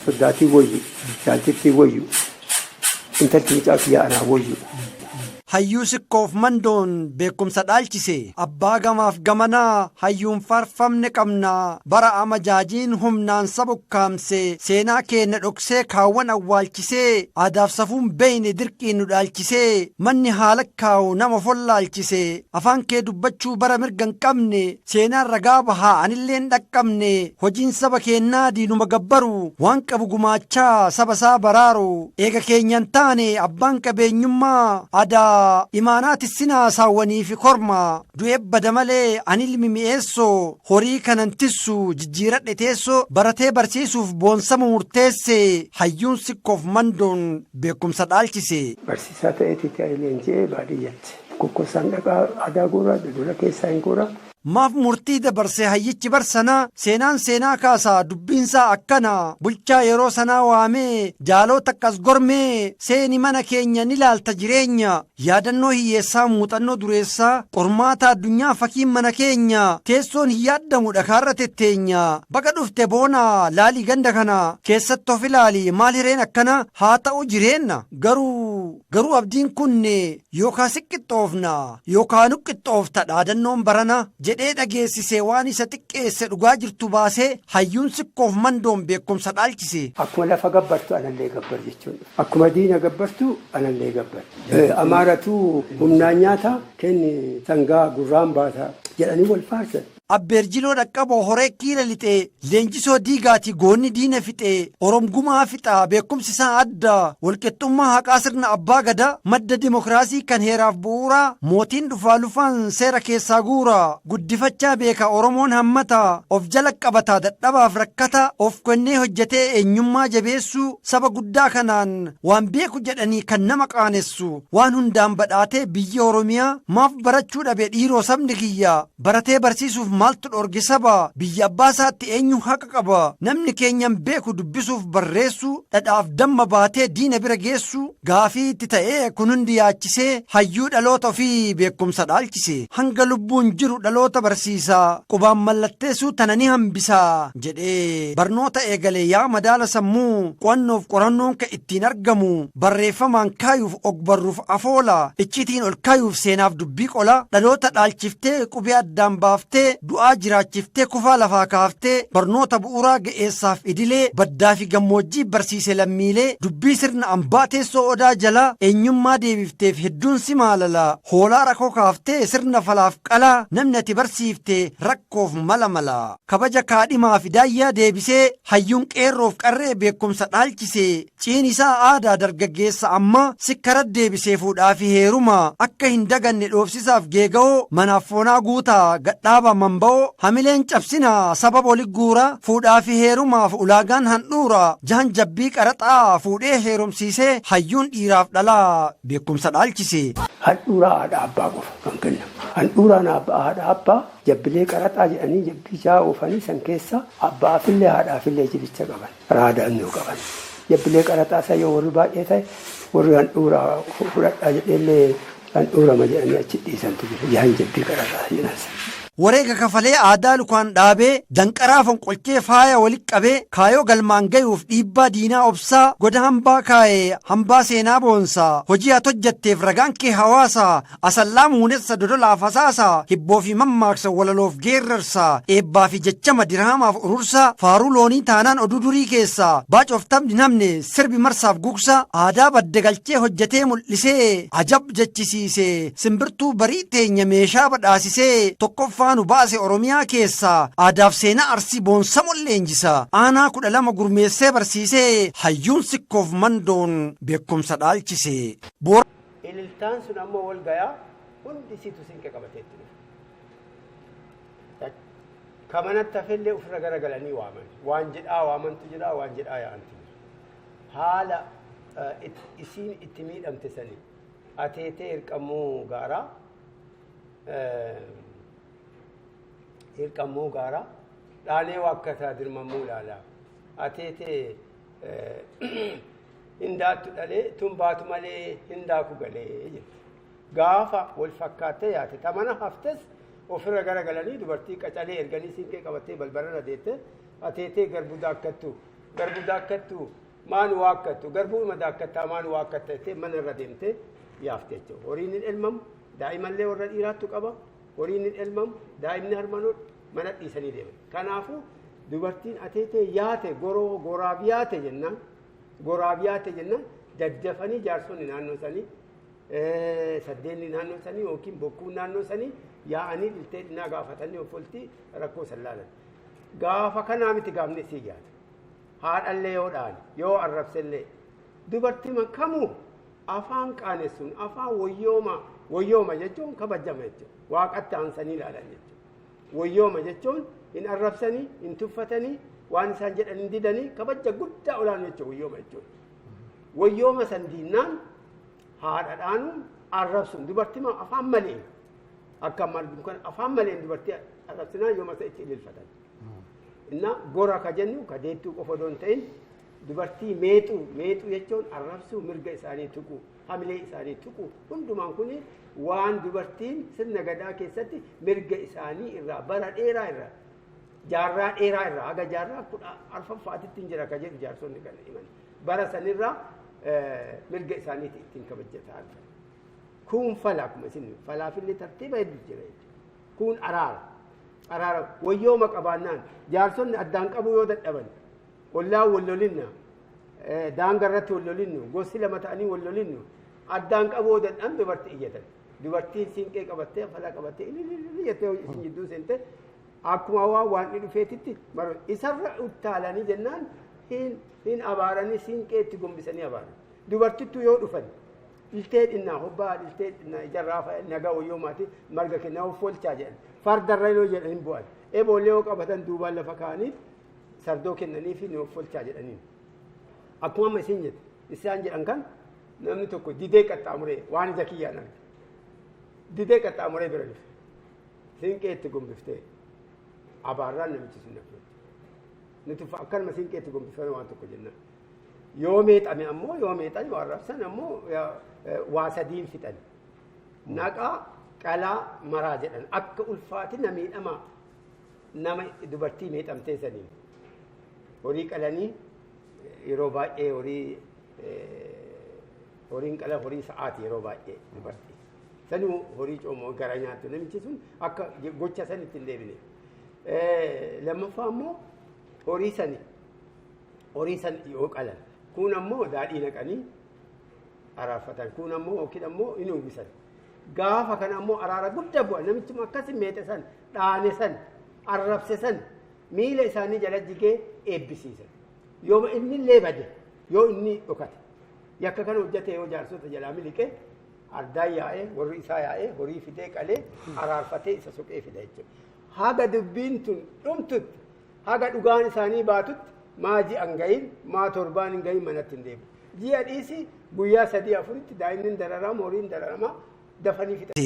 Sodaati wayyu, jaaltitti wayyu, intalti mucaa kiyyaa anaa wayyu. Hayyuu sikkoof mandoon beekumsa dhaalchise abbaa gamaaf gamanaa hayyuun faarfamne qabnaa bara amajaajiin humnaan sabukkaamse seenaa keenya dhoksee kaawwan awwaalchisee aadaaf safuun beeyne dirqiin nu dhaalchisee manni haala kaa'u nama follaalchise afaan kee dubbachuu bara mirgan qabne seenaan ragaa bahaa anilleen dhaqqabne hojiin saba keenyaa diinuma gabbaru waan qabu gumaachaa saba isaa baraaru eega keenyan taane abbaan qabeenyummaa aadaa imaanaati sinaa saawwanii fi korma du'e bada malee ani ilmi mi'eessoo horii kanan tissu jijjiiradhe teessoo baratee barsiisuuf boonsamu murteesse hayyuun sikkoof mandoon beekumsa dhaalchise. Barsiisaa ta'eetitti leenji'ee baadiyyatti kokkosaan dhaqaa aadaa guuraa Dolla keessaa hin guuraa. Maaf murtii dabarsee hayyichi barsana seenaan seenaa kaasaa dubbiinsaa akkana bulchaa yeroo sanaa waamee jaalota akkas gormee seeni mana keenya ni laalta jireenya yaadannoo hiyyeessaa muuxannoo dureessaa qormaata addunyaa fakkiin mana keenya teessoon hin yaaddamu dhakaarra tetteenya baga dhufte boona laalii ganda kana keessatti of ilaali maal hireen akkana haa ta'u jireenna garuu abdiin kunne yookaan siqqixxoofna yookaan nuqqixxoofta dhaadannoon barana jedhee dhageessisee waan isa xiqqeesse dhugaa jirtu baasee hayyuun sikkoof mandoon beekumsa dhaalchise. Akkuma lafa gabbartu anallee gabbar jechuudha. Akkuma diina gabbartu anallee gabbar. Amaaratu humnaan nyaata kenni sangaa gurraan baata jedhanii wal faarsan. Abbeerjiloo dhaqqaboo horee kiila lixee leenjisoo diigaati goonni diina fixee oromgumaa fixaa beekumsi isaa adda walqixxummaa haqaa sirna abbaa gada madda dimokiraasii kan heeraaf bu'uuraa mootiin dhufaa lufaan seera keessaa guura guddifachaa beeka oromoon hammata of jala qabataa dadhabaaf rakkata of kennee hojjetee eenyummaa jabeessu saba guddaa kanaan waan beeku jedhanii kan nama qaanessu waan hundaan badhaatee biyya oromiyaa maaf barachuu dhabe dhiiroo sabni kiyya baratee barsiisuuf maaltu dhorge saba biyya abbaa isaatti eenyu haqa qaba namni keenyan beeku dubbisuuf barreessu dhadhaaf damma baatee diina bira geessu gaafii itti ta'ee kun hundi yaachisee hayyuu dhaloota ofii beekumsa dhaalchise hanga lubbuun jiru dhaloota barsiisaa qubaan mallatteessuu tana ni hambisaa jedhee barnoota eegale yaa madaala sammuu qo'annoof qorannoon ka ittiin argamu barreeffamaan kaayuuf ogbarruuf afoola iccitiin ol kaayuuf seenaaf dubbii qola dhaloota dhaalchiftee qubee addaan baaftee du'aa jiraachiftee kufaa lafaa kaaftee barnoota bu'uuraa ga'eessaaf idilee baddaa fi gammoojjii barsiise lammiilee dubbii sirna ambaa teessoo odaa jala eenyummaa deebifteef hedduun si maalala hoolaa rakkoo kaaftee sirna falaaf qalaa namni ati barsiiftee rakkoof mala kabaja kaadhimaa fi daayyaa deebisee hayyuun qeerroof qarree beekumsa dhaalchise ciinisaa aadaa dargaggeessa amma sikkara deebisee fuudhaa fi heeruma akka hin daganne dhoofsisaaf geega'oo manaaf foonaa guutaa gadhaaba manba'oo hamileen cabsina sababa oli guura fuudhaa fi heerumaaf ulaagaan handhuura jahan jabbii qaraxaa fuudhee heerumsiisee hayyuun dhiiraaf dhalaa beekumsa dhaalchise. Handhuuraa haadha abbaa qofa kan kennamu. Handhuuraan haadha abbaa jabbilee qaraxaa jedhanii jabbii jaha oofanii san keessa abbaafillee haadhaafillee jibicha qaban raadannoo qaban. Jabbilee qaraxaa isa yoo warri baay'ee ta'e warri handhuuraa fudhadhaa jedheellee handhuurama jedhanii achi dhiisantu jiru jahan jabbii qaraxaa jedhan. wareega kafalee aadaa lukaan dhaabee danqaraa fonqolchee faaya walitti qabee kaayoo galmaan gayuuf dhiibbaa diinaa obsaa goda hambaa kaa'ee hambaa seenaa boonsaa hojii ati hojjetteef ragaan kee hawaasaa asallaa muunessa dodolaaf hasaasaa hibboo fi mammaaksa walaloof geerrarsaa eebbaa fi jechama dirhamaaf urursaa faaruu loonii taanaan oduu durii keessaa baacoof taphni namne sirbi marsaaf gugsa aadaa badde galchee hojjetee mul'isee ajab jechisiisee simbirtuu barii teenya meeshaa badhaasisee tokkoffaa nu baase oromiyaa keessaa aadaaf seenaa arsii boonsamoo leenjisaa aanaa 12 gurmeessee barsiisee hayyuun sikkoof mandoon beekumsa dhaalchisee. Ililtaan sun ammoo wal gayaa hundi isiitu sinqee qabateetti dhufe. Kamanatti hafellee ofirra garagalanii waaman. Waan jedhaa waamantu jedhaa waan jedhaa yaa'antu. Haala isiin itti miidhamte sanii ateetee hirqamuu gaaraa hirqamuu gaaraa dhaanee waakkataa dirmamuu ilaalaa ateetee hindaattu dhalee tumbaatu malee hindaaku galee jetti gaafa wal fakkaattee yaate tamana haftes ofirra garagalanii dubartii qacalee erganii siinqee qabattee balbalarra deette ateetee garbudaa akkattu garbu daakkattu maan waakkattu garbuu ima daakkattaa maan waakkattee mana irra deemtee yaafte jechuudha. Horiin hin elmamu daa'imallee warra dhiiraattu qaba. Horiin hin elmamu daa'imni harmanoon mana dhiisanii deeman. Kanaafuu dubartiin ateetee yaate goraaf yaate jennaan daddafanii jaarsonni naannoo sanii saddeenni naannoo sanii yookiin bokkuun naannoo sanii yaa'anii dhiltee dhinnaa gaafatanii offoltii rakkoo sallaalan. Gaafa kanaa miti gaafne sii yaate. Haadhallee yoo dhaane yoo arrabsellee dubartii kamuu afaan qaanessuun afaan wayyooma jechuun kabajama jechuudha. Waaqatti aansanii ilaalan jechuudha. Wayyooma jechuun hin arrabsanii hin tuffatanii waan isaan jedhan hin didanii kabaja guddaa olaanu jechuudha wayyooma jechuudha. Wayyooma san diinnaan haadhadhaanuun arrabsuun dubartii afaan malee akka afaan maleen dubartii arrabsinaan yooma isa itti ililfatan. Inna gora ka jennu ka deettuu qofa doon ta'in dubartii meexuu jechuun arrabsuu mirga isaanii tuqu hamilee isaanii tuqu hundumaan kun waan dubartiin sirna gadaa keessatti mirga isaanii irraa bara dheeraa irraa jaarraa dheeraa irraa haga jaarraa 14ffaatitti jira ka jedhu jaarsonni kana himan bara sanirraa mirga isaanii ittiin kabajataa kun fala akkuma isin falaafillee tartiiba hedduu jira kun araara wayyooma qabaannaan jaarsonni addaan qabu yoo dadhaban ollaa wallolinna daangarratti wallolinnu gosti lama ta'anii wallolinnu addaan qabu yoo dadhan dubartii iyyatan dubartiin siinqee qabattee fala qabattee iyyatee isin jidduu seente akkuma waan dhufeetitti isarra uttaalanii jennaan hin abaaranii siinqee itti gombisanii abaaran dubartittu yoo dhufan iltee dhinnaa hobbaa iltee dhinnaa ijarraa nagaa wayyoomaati marga kennaa offolchaa jedhan fardarra yoo jedhan hin bu'an eeboollee yoo qabatan duubaan lafa kaa'anii sardoo kennaniif ni offolchaa jedhaniin akkuma amma isin jedhe isaan jedhan kan namni tokko didee qaxxaamuree waan ija kiyyaan arge didee qaxxaamuree bira dhufe siinqee itti gombiftee abaarraan namichi sun dhafe nuti akkanuma siinqee itti gombifame waan tokko jenna yoo meexame ammoo yoo meexan yoo arrabsan ammoo waa sadiin fixan naqaa qalaa maraa jedhan akka ulfaatina miidhama nama dubartii meexamtee saniin horii qalanii yeroo baay'ee horiin qala horii sa'aati yeroo baay'ee dubartii sanuu horii coomoo gara nyaattu namichi sun akka gocha san ittiin deebine lammaffaa ammoo horii san yoo qalan kun ammoo daadhii naqanii araarfatan kun ammoo yookiin ammoo hin uwwisan gaafa kana ammoo araara guddaa bu'a namichuma akkasin meexe san dhaane san arrabse san miila isaanii jala jigee eebbisiisan yoo inni illee bade yoo inni dhokate yakka kana hojjate yoo jaarsota jalaa miliqe addaan yaa'ee warri isaa yaa'ee horii fidee qalee araarfatee isa suphee fida jechuudha. Haga dubbiin tun dhumtutti haga dhugaan isaanii baatutti maa ji'an gahin maa torbaan hin gahin manatti hin deemu. Ji'a dhiisi guyyaa 3-4tti daa'imni dararama horiin dararama dafanii fixan.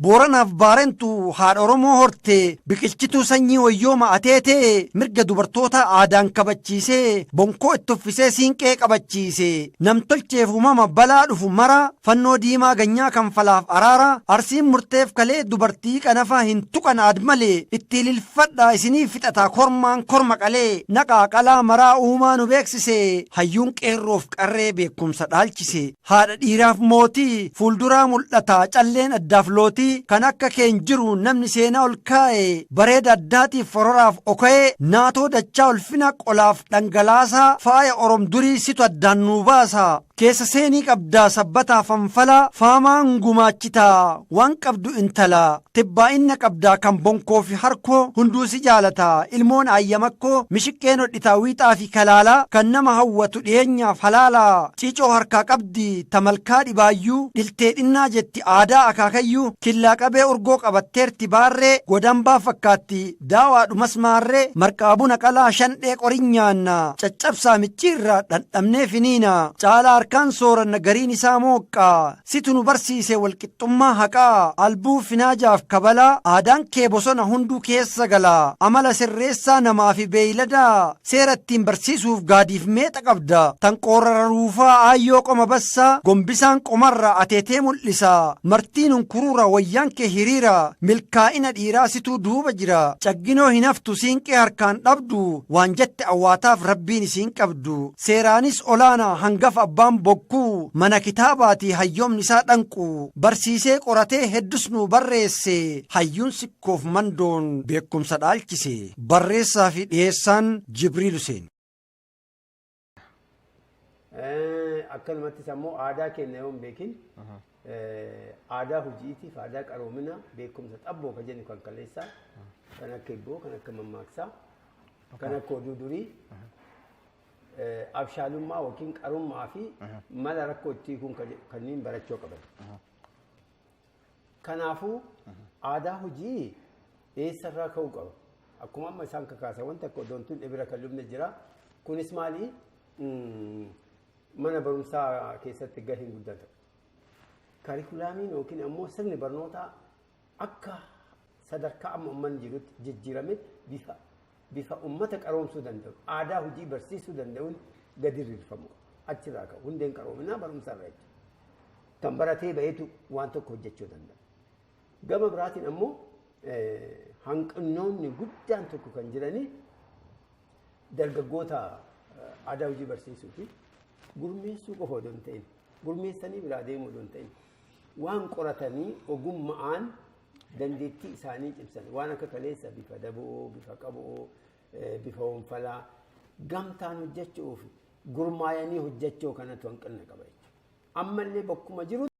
Booranaaf Baarentu haadha Oromoo hortee biqilchituu sanyii wayyooma ateetee mirga dubartoota aadaan kabachiisee bonkoo itti uffisee siinqee qabachiisee namtolcheef uumama balaa dhufu mara fannoo diimaa ganyaa kan falaaf araara arsiin murteef kalee dubartii qanafaa hin tuqan aadmalee itti ililfadhaa isinii fixataa kormaan korma qalee naqaa qalaa maraa uumaa nu beeksisee hayyuun qeerroof qarree beekumsa dhaalchise haadha dhiiraaf mootii fuulduraa mul'ataa calleen addaaf lootii kan akka keen jiru namni seenaa ol kaa'e bareeda addaatiif fororaaf oka'ee naatoo dachaa ulfina qolaaf dhangalaasaa faaya orom durii situ addaan nuu baasa keessa seenii qabdaa sabbataa fanfalaa faamaan gumaachitaa waan qabdu intala tibbaa'inna qabdaa kan bonkoo fi harkoo hunduu si jaalataa ilmoon ayyamakkoo mishiqqeen hodhitaa wiixaa fi kalaalaa kan nama hawwatu dhiyeenyaaf halaalaa ciicoo harkaa qabdi tamalkaa dhibaayyuu dhiltee dhinnaa jetti aadaa akaakayyuu killaa qabee urgoo qabatteerti baarree godambaa fakkaatti daawaadhumas maarree marqaabuna qalaa shandhee qorinyaanna caccabsaa micciirra dhandhamnee finiina caalaa harkaan sooranna gariin isaa mooqqaa situ nu barsiise walqixxummaa haqaa albuu finaajaaf kabalaa aadaan kee bosona hunduu keessa galaa amala sirreessaa namaa fi beeyladaa seera ittiin barsiisuuf gaadiif meexa qabda tan qoorara ruufaa aayyoo qoma bassaa gombisaan qomarra ateetee mul'isa martiin unkuruura wayyaan kee hiriira milkaa'ina dhiiraa situu duuba jira cagginoo hin haftu siinqee harkaan dhabdu waan jette awwaataaf rabbiin isiin qabdu seeraanis olaanaa hangaf abbaan bokkuu mana kitaabaatii hayyoomni isaa dhanqu barsiisee qoratee heddus nu barreesse hayyuun sikkoof mandoon beekumsa dhaalchise barreessaa fi dhiyeessaan jibriil Huseen. akkanumattis ammoo aadaa keenya yoo hin beekin aadaa hojiitiif aadaa qaroomina beekumsa xabboo ka jennu kan kaleessaa kan akka ibboo kan akka mammaaksaa kan akka oduu durii abshaalummaa yookiin qarummaa fi mala rakkoo ittii kun kanneen barachuu qaban. Kanaafuu aadaa hojii eessarraa ka'uu qaba. Akkuma amma isaan kakaasan wanta akka odoontuun dhibira kan lubne jira. Kunis maali? Mana barumsaa keessatti gaheen guddata. Kaarikulaamiin yookiin ammoo sirni barnootaa akka sadarkaa amma uummanni jirutti jijjiirame bifa ummata qaroomsuu danda'u aadaa hojii barsiisuu danda'uun gadi rirfamu achirraa ka'u hundeen qaroominaa barumsaarra jechuudha. Kan baratee ba'eetu waan tokko hojjechuu danda'a. Gama biraatiin ammoo hanqinoonni guddaan tokko kan jiranii dargaggoota aadaa hojii barsiisuu fi gurmeessuu qofa odoo hin ta'in gurmeessanii biraa deemuu odoo hin ta'in waan qoratanii ogummaa'aan dandeettii isaanii cimsan waan akka kaleessa bifa daboo bifa qaboo bifa wonfalaa gamtaan hojjechuuf gurmaayanii hojjechuu kanatu hanqina qaba jechuudha. Ammallee bakkuma jiru